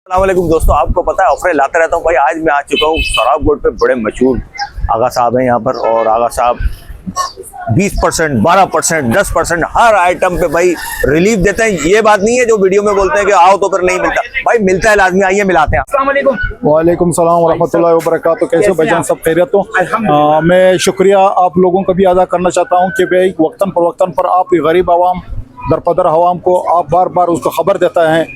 अस्सलामुअलैकुम दोस्तों, आपको पता है ऑफर लाता रहता हूँ भाई। आज मैं आ चुका हूँ सौराब गोड पे। बड़े मशहूर आगा साहब हैं यहाँ पर, और आगा साहब 20%, 12%, 10% हर आइटम पे भाई रिलीफ देते हैं। ये बात नहीं है जो वीडियो में बोलते हैं कि आओ तो फिर नहीं मिलता, भाई मिलता है लाजमी। आइए मिलाते हैं। अस्सलाम वालेकुम। वालेकुम सलाम वरहमतुल्लाहि वबरकातुहू। कैसे भाईजान, सब खैरियत हो? मैं शुक्रिया आप लोगों का भी अदा करना चाहता हूँ कि भाई वक्तन पर आप गरीब आवाम दरपदर हवाम को आप बार बार उसको ख़बर देता है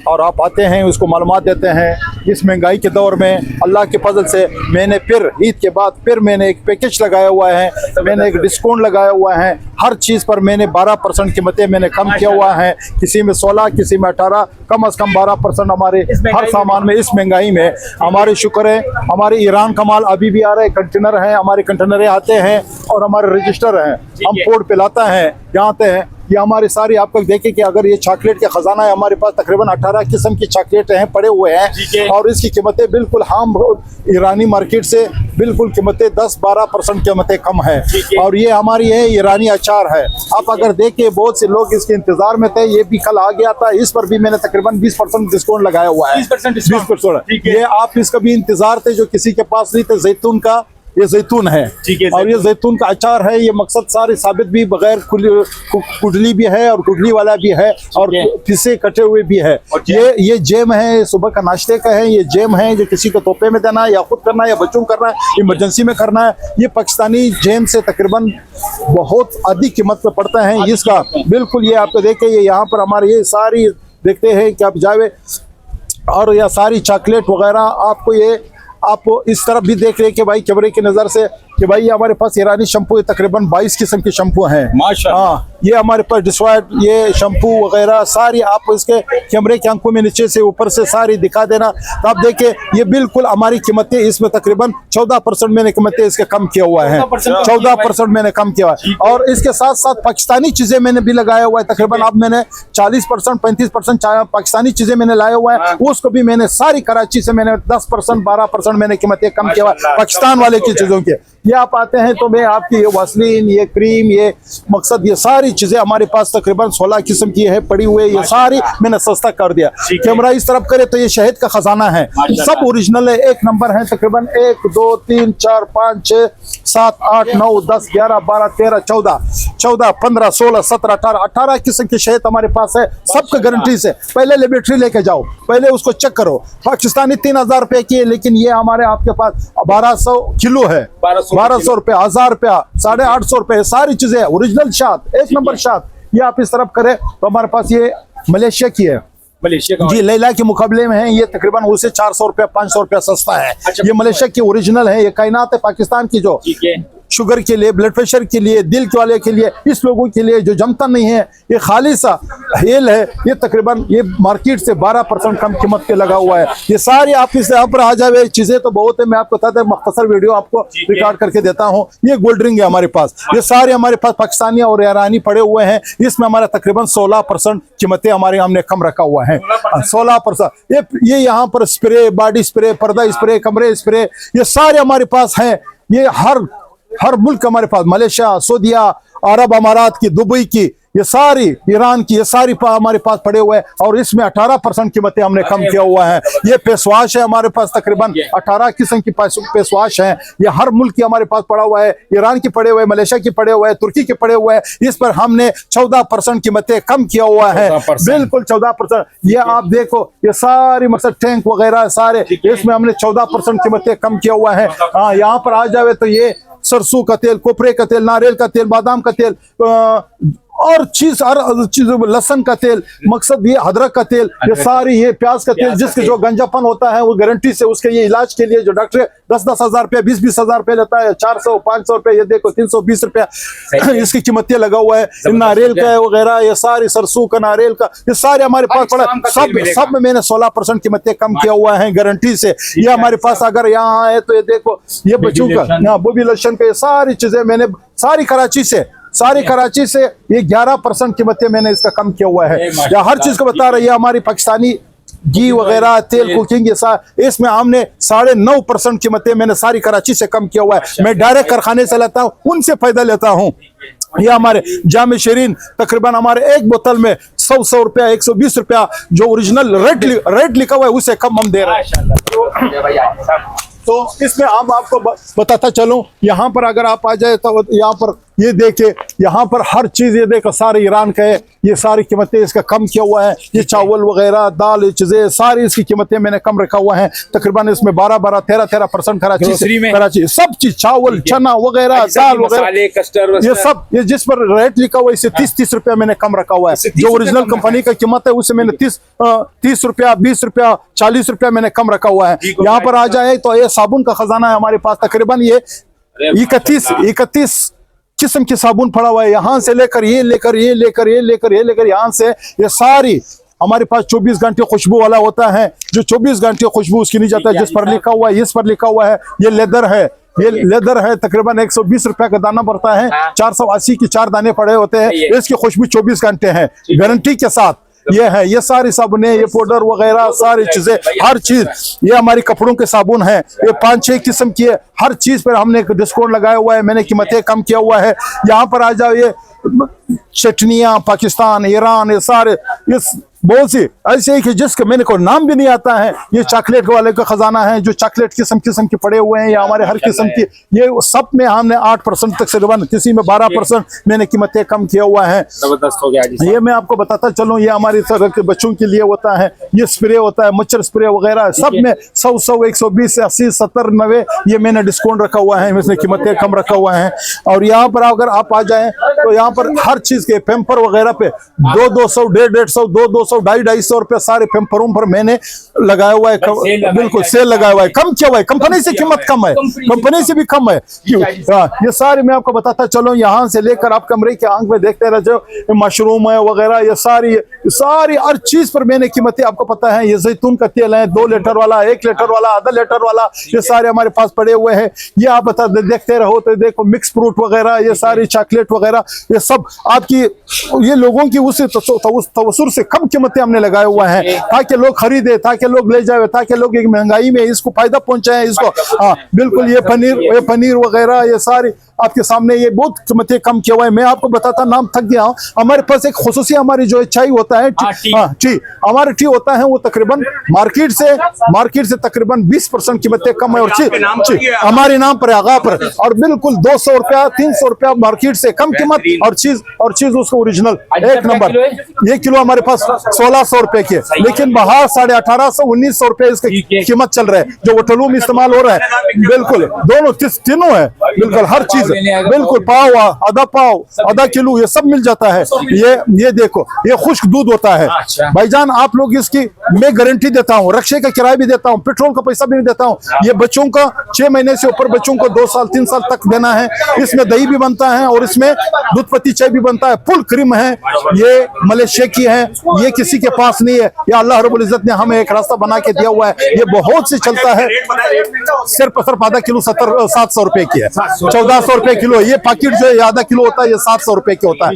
और आप आते हैं उसको मालूमात देते हैं। इस महंगाई के दौर में अल्लाह के फजल से मैंने फिर ईद के बाद फिर मैंने एक पैकेज लगाया हुआ है, मैंने एक डिस्काउंट लगाया हुआ है। हर चीज़ पर मैंने 12% कीमतें मैंने कम किया हुआ है, किसी में 16, किसी में 18, कम अज़ कम 12% हमारे हर सामान में। इस महंगाई में हमारे शुक्र है, हमारे ईरान का माल अभी भी आ रहा है, कंटेनर हैं, हमारे कंटेनरें आते हैं और हमारे रजिस्टर हैं, हम पोर्ट पे लाते हैं, यहाँ आते हैं। ये हमारे सारी आपको देखें कि अगर ये चॉकलेट का खजाना है, हमारे पास तकरीबन 18 किस्म की चॉकलेट हैं पड़े हुए हैं, और इसकी कीमतें बिल्कुल हम ईरानी मार्केट से बिल्कुल कीमतें 10-12% कीमतें कम है। और ये हमारी है ईरानी अचार है। आप अगर देखें बहुत से लोग इसके इंतजार में थे, ये भी कल आ गया था, इस पर भी मैंने तकरीबन 20% डिस्काउंट लगाया हुआ है। 20%। ये आप इसका भी इंतजार थे जो किसी के पास नहीं थे। जैतून का ये जैतून है, और ये जैतून का अचार है। ये मकसद सारे साबित भी बगैर कुडली भी है और कुडली वाला भी है, और पिसे कटे हुए भी है। ये जेम है, सुबह का नाश्ते का है। ये जेम है जो किसी को तोहफे में देना है, या खुद करना है, या बच्चों को करना है, इमरजेंसी में करना है। ये पाकिस्तानी जेम से तकरीबन बहुत अधिक कीमत पे पड़ता है इसका। बिल्कुल ये आपको देखे, ये यहाँ पर हमारे ये सारी देखते हैं कि आप जावे, और यह सारी चॉकलेट वगैरह आपको ये आप इस तरफ भी देख रहे हैं कि भाई कैमरे की नज़र से कि भाई ये हमारे पास ईरानी शैम्पू तकरीबन 22 किस्म के शैम्पू हैं माशाअल्लाह। हाँ, ये हमारे पास डिस्वाइड ये शैम्पू वगैरह सारी आप इसके कैमरे के आंखों में नीचे से ऊपर से सारी दिखा देना। तो आप देखिए ये बिल्कुल हमारी कीमतें इसमें तकरीबन 14% मैंने कीमतें इसके कम किया हुआ है। 14% मैंने कम किया हुआ है, और इसके साथ साथ पाकिस्तानी चीज़ें मैंने भी लगाया हुआ है। तकरीबन अब मैंने 40%, 35% पाकिस्तानी चीज़ें मैंने लाया हुआ है। उसको भी मैंने सारी कराची से मैंने 10%, 12% मैंने कीमतें कम किया हुआ है पाकिस्तान वाले की चीज़ों के। ये आप आते हैं तो मैं आपकी ये वसलीन, ये क्रीम, ये मकसद, ये सारी चीजें हमारे पास तकरीबन 16 किस्म की है पड़ी हुई है। ये सारी मैंने सस्ता कर दिया। कैमरा इस तरफ करे तो ये शहद का खजाना है, सब ओरिजिनल है, एक नंबर है। तकरीबन 1, 2, 3, 4, 5, 6, 7, 8, 9, 10, 11, 12, 13, 14, 15, 16, 17, 18 किस्म की शहद हमारे पास है, सबका गारंटी से। पहले लेबोरेटरी लेके जाओ, पहले उसको चेक करो। पाकिस्तानी 3000 रुपए की है, लेकिन ये हमारे आपके पास 1200 किलो है, 1200 रुपए, 1000 रुपया, 850 रुपए, सारी चीजें ओरिजिनल शाद, एक नंबर शाद। ये आप इस तरफ करें तो हमारे पास ये मलेशिया की है, मलेशिया जी, लैला के मुकाबले में है। ये तकरीबन उसे 400 रुपया, 500 रुपया सस्ता है। ये मलेशिया की ओरिजिनल है। ये कायनात है पाकिस्तान की, जो शुगर के लिए, ब्लड प्रेशर के लिए, दिल के वाले के लिए, इस लोगों के लिए जो जमता नहीं है, ये खालिसा हेल है। ये तकरीबन ये मार्केट से 12% कम कीमत पे लगा हुआ है। ये सारी आप इस यहाँ पर आ जाए, चीजें तो बहुत है। मैं आपको बताता मख्तसर वीडियो आपको रिकॉर्ड करके देता हूँ। ये गोल्ड रिंग है हमारे पास, ये सारे हमारे पास पाकिस्तानी और ईरानी पड़े हुए हैं। इसमें हमारा तकरीबन 16% कीमतें हमारे हमने कम रखा हुआ है। 16%। ये यहाँ पर स्प्रे, बॉडी स्प्रे, पर्दा स्प्रे, कमरे स्प्रे, ये सारे हमारे पास हैं। ये हर मुल्क हमारे पास, मलेशिया, सऊदीया, अरब अमारात की, दुबई की, ये सारी, ईरान की, ये सारी हमारे पास पड़े हुए हैं। और इसमें 18% कीमतें हमने कम किया हुआ है। ये फेस वॉश है हमारे पास, तकरीबन 18 किस्म की फेस वॉश है। ये हर मुल्क की हमारे पास पड़ा हुआ है। ईरान की पड़े हुए, मलेशिया की पड़े हुए, तुर्की के पड़े हुए हैं। इस पर हमने 14% कीमतें कम किया हुआ है, बिल्कुल 14%। ये आप देखो, ये सारी मकसद टैंक वगैरह सारे, इसमें हमने 14% कीमतें कम किया हुआ है। हाँ, यहाँ पर आ जावे तो ये सरसों का तेल, कोपरे का तेल, नारियल का तेल, बादाम का तेल, और हर चीज, लहसुन का तेल, मकसद ये अदरक का तेल, ये सारी, ये प्याज का तेल, जिसके जो गंजापन होता है वो गारंटी से उसके ये इलाज के लिए जो डॉक्टर 10-10 हजार रुपया, 20-20 हजार रुपया लेता है, 400-500 रुपया, ये देखो 320 रुपया इसकी कीमतें लगा हुआ है। नारियल का वगैरह, ये सारी सरसों का, नारियल का, ये सारे हमारे पास पड़ा। सब में मैंने 16% कीमतें कम किया हुआ है गारंटी से। ये हमारे पास अगर यहाँ है तो ये देखो, ये बच्चों का बोबी लोशन का, ये सारी चीजें मैंने सारी कराची से ये 11% कीमतें मैंने इसका कम किया हुआ है। या हर चीज को बता रही है हमारी पाकिस्तानी घी वगैरह, तेल, कुकिंग, ये इसमें हमने 9.5% कीमतें मैंने सारी कराची से कम किया हुआ है। मैं डायरेक्ट कारखाने से लेता हूँ, उनसे फायदा लेता हूँ। ये हमारे जाम शरीन तकरीबन हमारे एक बोतल में 100 रुपया 120 रुपया जो ओरिजिनल रेट लिखा हुआ है उससे कम हम दे रहे हैं। तो इसमें हम आपको बताता चलूं, यहाँ पर अगर आप आ जाए तो यहाँ पर ये देखे, यहाँ पर हर चीज ये देखो सारे ईरान का है, ये सारी कीमतें इसका कम किया हुआ है। ये चावल वगैरह दाल ये चीजें सारी इसकी कीमतें मैंने कम रखा हुआ है। तकरीबन इसमें 13% कराची सब चीज चावल चना वगैरह दाल वगैरह ये सब, ये जिस पर रेट लिखा हुआ है इसे 30 रुपया मैंने कम रखा हुआ है। जो ओरिजिनल कंपनी का कीमत है उसे मैंने 30 रुपया 20 रुपया 40 रुपया मैंने कम रखा हुआ है। यहाँ पर आ जाए तो ये साबुन का खजाना है हमारे पास, तकरीबन ये 31 किस्म की साबुन पड़ा हुआ है। यहाँ से लेकर यहाँ से ये सारी हमारे पास 24 घंटे खुशबू वाला होता है, जो 24 घंटे खुशबू उसकी नहीं जाता है। जिस पर लिखा हुआ है, इस पर लिखा हुआ है ये लेदर है, ये लेदर है, तकरीबन 120 रुपए का दाना पड़ता है। 480 के 4 दाने पड़े होते हैं। इसकी खुशबू 24 घंटे है गारंटी के साथ। ये है, ये सारी साबुनें, ये पाउडर वगैरह सारी चीजें, हर चीज। ये हमारी कपड़ों के साबुन है, ये 5-6 किस्म की है। हर चीज पर हमने डिस्काउंट लगाया हुआ है, मैंने कीमतें कम किया हुआ है। यहाँ पर आ जाओ, ये चटनियाँ पाकिस्तान ईरान ये सारे ये बहुत सी ऐसे ही कि जिसके मैंने को नाम भी नहीं आता है। ये चॉकलेट वाले का खजाना है, जो चॉकलेट किस्म के पड़े हुए हैं। ये हमारे हर किस्म की, ये सब में हमने 8% तक से, किसी में 12% मैंने कीमतें कम किया हुआ है। जबरदस्त हो गया। ये मैं आपको बताता चलूँ, ये हमारी तरह के बच्चों के लिए होता है। ये स्प्रे होता है, मच्छर स्प्रे वगैरह, सब में 100 120 80 70 90 ये मैंने डिस्काउंट रखा हुआ है, इसमें कीमतें कम रखा हुआ है। और यहाँ पर अगर आप आ जाए तो यहाँ पर हर चीज के पेम्पर वगैरह पे 200 150 200 250 रुपए सारे पेम्परों पर मैंने लगाया हुआ है। बिल्कुल सेल लगाया हुआ है, कम किया हुआ है। कंपनी से कीमत कम है, कंपनी से भी कम है। ये सारे मैं आपको बताता चलो, यहाँ से लेकर आप कमरे के आंख में देखते रह जाओ, मशरूम है वगैरह, ये सारी हर चीज पर मैंने कीमतें आपको पता है। ये जैतून का तेल है, 2 लीटर वाला, 1 लीटर वाला, आधा लीटर वाला, ये सारे हमारे पास पड़े हुए हैं। ये आप बता देखते रहो तो देखो मिक्स फ्रूट वगैरह, ये सारी चॉकलेट वगैरह, ये सब आपकी ये लोगों की उस तवसुर से कम कीमतें हमने लगाए हुआ है, ताकि लोग खरीदे, ताकि लोग ले जाए, ताकि लोग एक महंगाई में इसको फायदा पहुंचाए इसको। हाँ बिल्कुल, ये पनीर वगैरह ये सारी आपके सामने, ये बहुत कीमतें कम किया हुआ है। मैं आपको बताता, नाम थक गया हूँ। हमारे पास एक खुसूसी हमारी जो चाय होता है, टी हमारा टी होता है, वो तकरीबन मार्केट से तकरीबन 20% कीमतें कम है। और हमारे नाम पर आगा पर, और बिल्कुल 200 रुपया 300 रुपया मार्केट से कम कीमत, और चीज उसको ओरिजिनल 1 नंबर। ये किलो हमारे पास 1600 रुपए की है, लेकिन बाहर 1850 1900 रुपए इसकी कीमत चल रहा है, जो होटलों में इस्तेमाल हो रहा है। बिल्कुल दोनों तीनों है, बिल्कुल हर चीज बिल्कुल, पाव आधा किलो ये सब मिल जाता है। ये देखो, ये खुश्क दूध होता है भाईजान। आप लोग इसकी मैं गारंटी देता हूँ, रक्शे का किराया भी देता हूँ, पेट्रोल का पैसा भी देता हूँ। ये बच्चों का 6 महीने से ऊपर बच्चों को 2 साल 3 साल तक देना है। इसमें दही भी बनता है और इसमें दूध पत्ती चाय भी बनता है। फुल क्रीम है, ये मलेशिया की है, ये किसी के पास नहीं है। ये अल्लाह रब्बुल इज्जत ने हमें एक रास्ता बना के दिया हुआ है। ये बहुत से चलता है, सिर्फ आधा किलो 700 रुपए की है, 1400 रुपए किलो। ये पैकेट जो है आधा किलो होता है, ये 700 रुपए की होता है।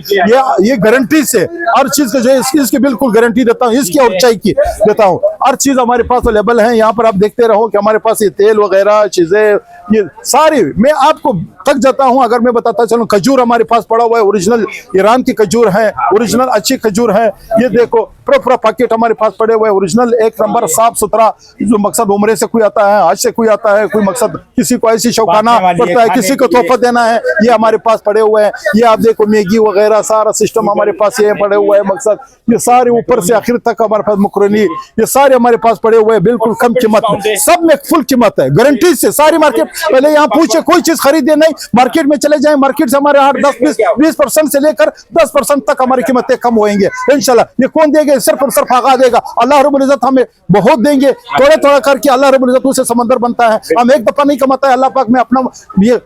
ये गारंटी से हर चीज का जो है इसकी बिल्कुल गारंटी देता हूँ, इसकी और चाय की देता हूँ। हर चीज हमारे पास अवेलेबल है। यहाँ पर आप देखते रहो कि हमारे पास ये तेल वगैरह चीजें ये सारी, मैं आपको थक जाता हूँ अगर मैं बताता चलूँ। खजूर हमारे पास पड़ा हुआ है, ओरिजिनल ईरान की खजूर है, ओरिजिनल अच्छी खजूर है। ये देखो पूरा पैकेट हमारे पास पड़े हुए, ओरिजिनल 1 नंबर साफ सुथरा। जो मकसद उम्रे से कोई आता है, हज से कोई आता है, कोई मकसद किसी को ऐसी शौकाना पड़ता है, किसी को तोहफा देना है, ये हमारे पास पड़े हुए हैं। ये आप देखो मैगी वगैरह सारा सिस्टम हमारे पास ये पड़े हुए है। मकसद ये सारे ऊपर से आखिर तक हमारे पास मुकरनी, ये सारे हमारे पास पड़े हुए हैं, बिल्कुल कम कीमत में, सब में फुल कीमत है गारंटी से। सारी मार्केट पहले यहाँ पूछे, कोई चीज खरीदे नहीं, मार्केट में चले जाए, मार्केट से हमारे 8-10-20% से लेकर 10% तक हमारी कीमतें कम होंगे इंशाल्लाह। ये कौन देगा? सिर्फ और सिर्फ आगा देगा। अल्लाह रब्बुल इज्जत हमें बहुत देंगे, थोड़ा करके अल्लाह रब्बुल इज्जत उसे समंदर बनता है। हम एक दफा नहीं कमाता है, अल्लाह पाक में अपना ये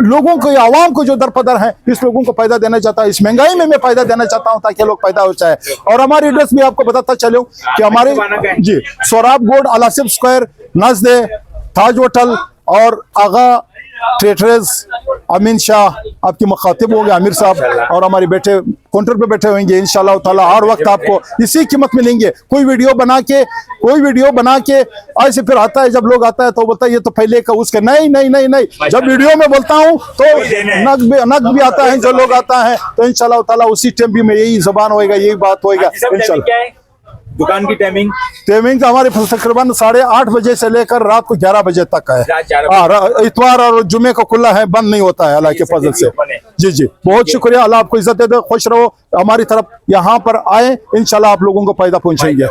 लोगों को, आवाम को जो दरपदर है, इस लोगों को फायदा देना चाहता है। इस महंगाई में मैं फायदा देना चाहता हूं ताकि लोग फायदा हो जाए। और हमारी एड्रेस भी आपको बताता चलो कि हमारे जी सोराब गोड अलासिफ स्क्वायर नजदे ताज होटल और आगा ट्रेडर्स अमीन शाह आपकी मुखातिब होंगे, आमिर साहब, और हमारे बैठे काउंटर पे बैठे होंगे इंशाल्लाह ताला। हर वक्त आपको इसी कीमत में लेंगे। कोई वीडियो बना के ऐसे फिर आता है, जब लोग आता है तो बोलता है ये तो पहले का उसके, नहीं नहीं नहीं नहीं, जब वीडियो में बोलता हूँ तो नग भी आता है, जो लोग आता है तो इंशाल्लाह ताला उसी टाइम भी में यही जबान होएगा, यही बात होएगा इंशाल्लाह। दुकान की टाइमिंग तो हमारे तकरीबन 8:30 बजे से लेकर रात को 11 बजे तक है। इतवार और जुमे को खुला है, बंद नहीं होता है अल्लाह के फजल से। जी जी, बहुत शुक्रिया, अल्लाह आपको इज्जत दे, खुश रहो, हमारी तरफ यहाँ पर आए, इंशाल्लाह आप लोगों को फायदा पहुंचेंगे।